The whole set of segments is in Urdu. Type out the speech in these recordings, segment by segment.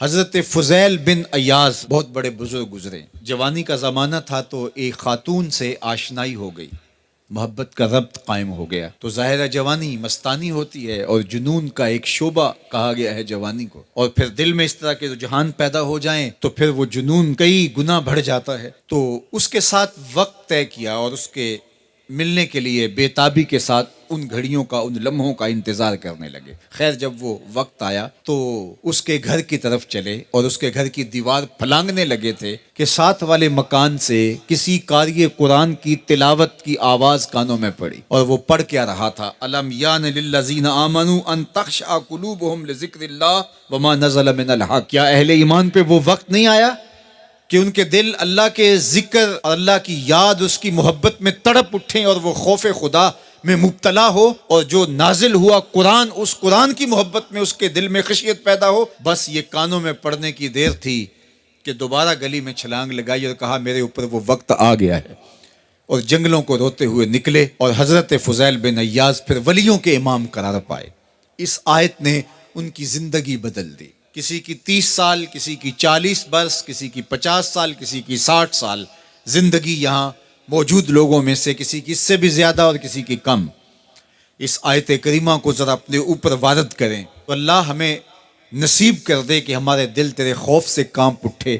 حضرت فضیل بن ایاز بہت بڑے بزرگ گزرے. جوانی کا زمانہ تھا تو ایک خاتون سے آشنائی ہو گئی، محبت کا ربط قائم ہو گیا. تو ظاہر جوانی مستانی ہوتی ہے اور جنون کا ایک شعبہ کہا گیا ہے جوانی کو، اور پھر دل میں اس طرح کے رجحان پیدا ہو جائیں تو پھر وہ جنون کئی گنا بڑھ جاتا ہے. تو اس کے ساتھ وقت طے کیا اور اس کے ملنے کے لیے بے تابی کے ساتھ ان گھڑیوں کا، ان لمحوں کا انتظار کرنے لگے. خیر جب وہ وقت آیا تو اس کے گھر کی طرف چلے اور اس کے گھر کی دیوار پھلانگنے لگے تھے کہ ساتھ والے مکان سے کسی قاری قرآن کی تلاوت کی آواز کانوں میں پڑی. اور وہ پڑھ کیا رہا تھا، الم یان للذین آمنوا ان تخشع قلوبهم لذکر اللہ وما نزل من الحق. کیا اہل ایمان پہ وہ وقت نہیں آیا کہ ان کے دل اللہ کے ذکر اور اللہ کی یاد، اس کی محبت میں تڑپ اٹھیں اور وہ خوف خدا میں مبتلا ہو، اور جو نازل ہوا قرآن، اس قرآن کی محبت میں اس کے دل میں خشیت پیدا ہو. بس یہ کانوں میں پڑنے کی دیر تھی کہ دوبارہ گلی میں چھلانگ لگائی اور کہا میرے اوپر وہ وقت آ گیا ہے، اور جنگلوں کو روتے ہوئے نکلے. اور حضرت فضیل بن ایاز پھر ولیوں کے امام قرار پائے. اس آیت نے ان کی زندگی بدل دی. کسی کی 30 سال، کسی کی 40 برس، کسی کی 50 سال، کسی کی 60 سال زندگی یہاں موجود لوگوں میں سے کسی کی اس سے بھی زیادہ اور کسی کی کم. اس آیت کریمہ کو ذرا اپنے اوپر وارد کریں تو اللہ ہمیں نصیب کر دے کہ ہمارے دل تیرے خوف سے کانپ اٹھے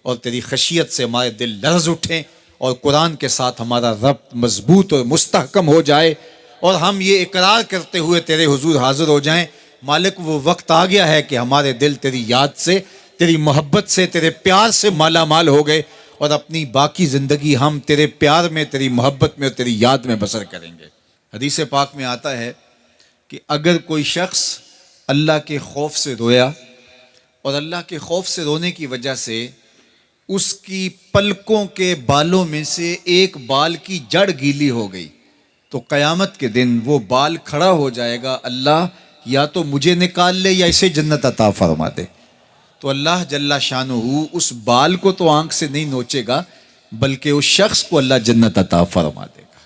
اور تیری خشیت سے ہمارے دل لرز اٹھیں، اور قرآن کے ساتھ ہمارا ربط مضبوط اور مستحکم ہو جائے، اور ہم یہ اقرار کرتے ہوئے تیرے حضور حاضر ہو جائیں، مالک وہ وقت آ گیا ہے کہ ہمارے دل تیری یاد سے، تیری محبت سے، تیرے پیار سے مالا مال ہو گئے، اور اپنی باقی زندگی ہم تیرے پیار میں، تیری محبت میں اور تیری یاد میں بسر کریں گے. حدیث پاک میں آتا ہے کہ اگر کوئی شخص اللہ کے خوف سے رویا اور اللہ کے خوف سے رونے کی وجہ سے اس کی پلکوں کے بالوں میں سے ایک بال کی جڑ گیلی ہو گئی تو قیامت کے دن وہ بال کھڑا ہو جائے گا، اللہ یا تو مجھے نکال لے یا اسے جنت عطا فرما دے. تو اللہ جل شانہ اس بال کو تو آنکھ سے نہیں نوچے گا، بلکہ اس شخص کو اللہ جنت عطا فرما دے گا.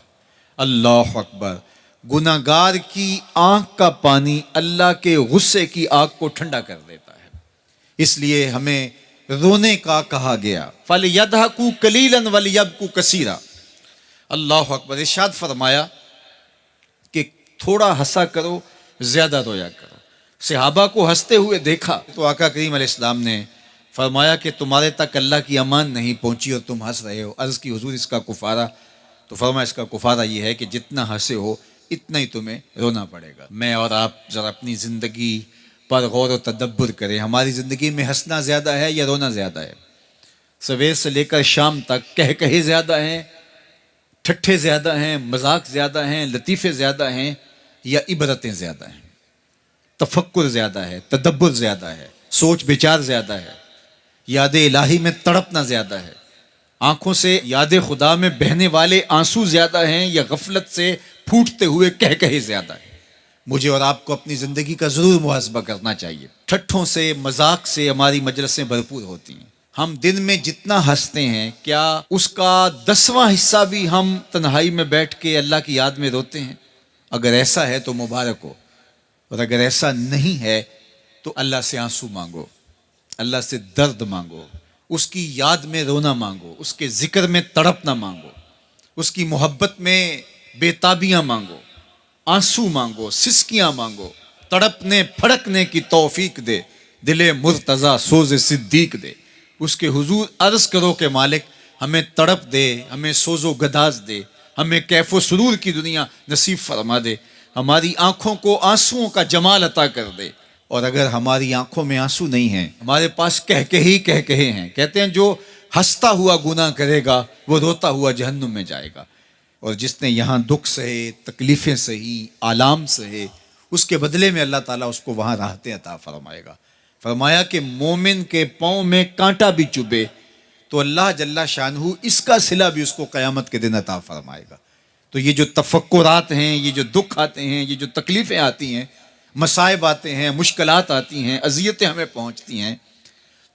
اللہ اکبر. گناہگار کی آنکھ کا پانی اللہ کے غصے کی آگ کو ٹھنڈا کر دیتا ہے. اس لیے ہمیں رونے کا کہا گیا، فَلْيَضْحَكُوا قَلِيلًا وَلْيَبْكُوا كَثِيرًا. اللہ اکبر. ارشاد فرمایا کہ تھوڑا ہنسا کرو، زیادہ رویا کرو. صحابہ کو ہنستے ہوئے دیکھا تو آقا کریم علیہ السلام نے فرمایا کہ تمہارے تک اللہ کی امان نہیں پہنچی اور تم ہنس رہے ہو. عرض کی حضور اس کا کفارہ؟ تو فرمایا اس کا کفارہ یہ ہے کہ جتنا ہنسے ہو اتنا ہی تمہیں رونا پڑے گا. میں اور آپ ذرا اپنی زندگی پر غور و تدبر کریں. ہماری زندگی میں ہنسنا زیادہ ہے یا رونا زیادہ ہے؟ سویر سے لے کر شام تک کہے زیادہ ہیں، ٹھٹھے زیادہ ہیں، مذاق زیادہ ہیں، لطیفے زیادہ ہیں، یا عبرتیں زیادہ ہیں؟ تفکر زیادہ ہے، تدبر زیادہ ہے، سوچ بچار زیادہ ہے، یاد الہی میں تڑپنا زیادہ ہے، آنکھوں سے یاد خدا میں بہنے والے آنسو زیادہ ہیں، یا غفلت سے پھوٹتے ہوئے کہے زیادہ ہے؟ مجھے اور آپ کو اپنی زندگی کا ضرور محاسبہ کرنا چاہیے. ٹھٹھوں سے، مذاق سے ہماری مجلسیں بھرپور ہوتی ہیں. ہم دن میں جتنا ہنستے ہیں کیا اس کا 10واں حصہ بھی ہم تنہائی میں بیٹھ کے اللہ کی یاد میں روتے ہیں؟ اگر ایسا ہے تو مبارک ہو، اور اگر ایسا نہیں ہے تو اللہ سے آنسو مانگو، اللہ سے درد مانگو، اس کی یاد میں رونا مانگو، اس کے ذکر میں تڑپنا مانگو، اس کی محبت میں بے تابیاں مانگو، آنسو مانگو، سسکیاں مانگو. تڑپنے پھڑکنے کی توفیق دے، دل مرتضیٰ سوز صدیق دے. اس کے حضور عرض کرو کہ مالک ہمیں تڑپ دے، ہمیں سوز و گداز دے، ہمیں کیف و سرور کی دنیا نصیب فرما دے، ہماری آنکھوں کو آنسوؤں کا جمال عطا کر دے. اور اگر ہماری آنکھوں میں آنسو نہیں ہیں، ہمارے پاس کہے ہیں، کہتے ہیں جو ہنستا ہوا گناہ کرے گا وہ روتا ہوا جہنم میں جائے گا، اور جس نے یہاں دکھ سہے، تکلیفیں سہی، آلام سہے، اس کے بدلے میں اللہ تعالیٰ اس کو وہاں راحتیں عطا فرمائے گا. فرمایا کہ مومن کے پاؤں میں کانٹا بھی چبھے تو اللہ جل شانہ اس کا صلہ بھی اس کو قیامت کے دن عطا فرمائے گا. تو یہ جو تفکرات ہیں، یہ جو دکھ آتے ہیں، یہ جو تکلیفیں آتی ہیں، مصائب آتے ہیں، مشکلات آتی ہیں، اذیتیں ہمیں پہنچتی ہیں،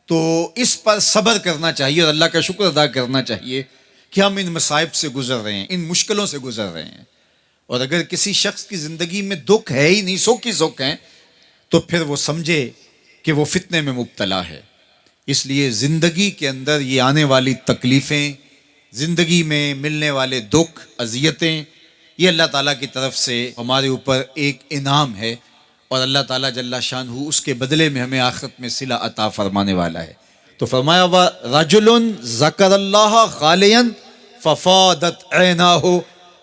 تو اس پر صبر کرنا چاہیے اور اللہ کا شکر ادا کرنا چاہیے کہ ہم ان مصائب سے گزر رہے ہیں، ان مشکلوں سے گزر رہے ہیں. اور اگر کسی شخص کی زندگی میں دکھ ہے ہی نہیں، سکھ ہی سکھ ہیں، تو پھر وہ سمجھے کہ وہ فتنے میں مبتلا ہے. اس لیے زندگی کے اندر یہ آنے والی تکلیفیں، زندگی میں ملنے والے دکھ، اذیتیں، یہ اللہ تعالیٰ کی طرف سے ہمارے اوپر ایک انعام ہے، اور اللہ تعالیٰ جل شانہ اس کے بدلے میں ہمیں آخرت میں صلہ عطا فرمانے والا ہے. تو فرمایا رجل ذکر اللہ خالیا ففاضت عیناہ،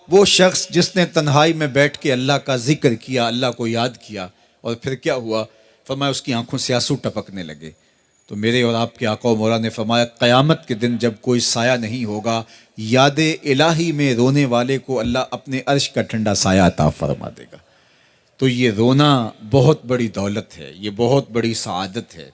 وہ شخص جس نے تنہائی میں بیٹھ کے اللہ کا ذکر کیا، اللہ کو یاد کیا، اور پھر کیا ہوا؟ فرمایا اس کی آنکھوں سے آنسو ٹپکنے لگے. تو میرے اور آپ کے آقا و مولا نے فرمایا قیامت کے دن جب کوئی سایہ نہیں ہوگا، یاد الہی میں رونے والے کو اللہ اپنے عرش کا ٹھنڈا سایہ عطا فرما دے گا. تو یہ رونا بہت بڑی دولت ہے، یہ بہت بڑی سعادت ہے.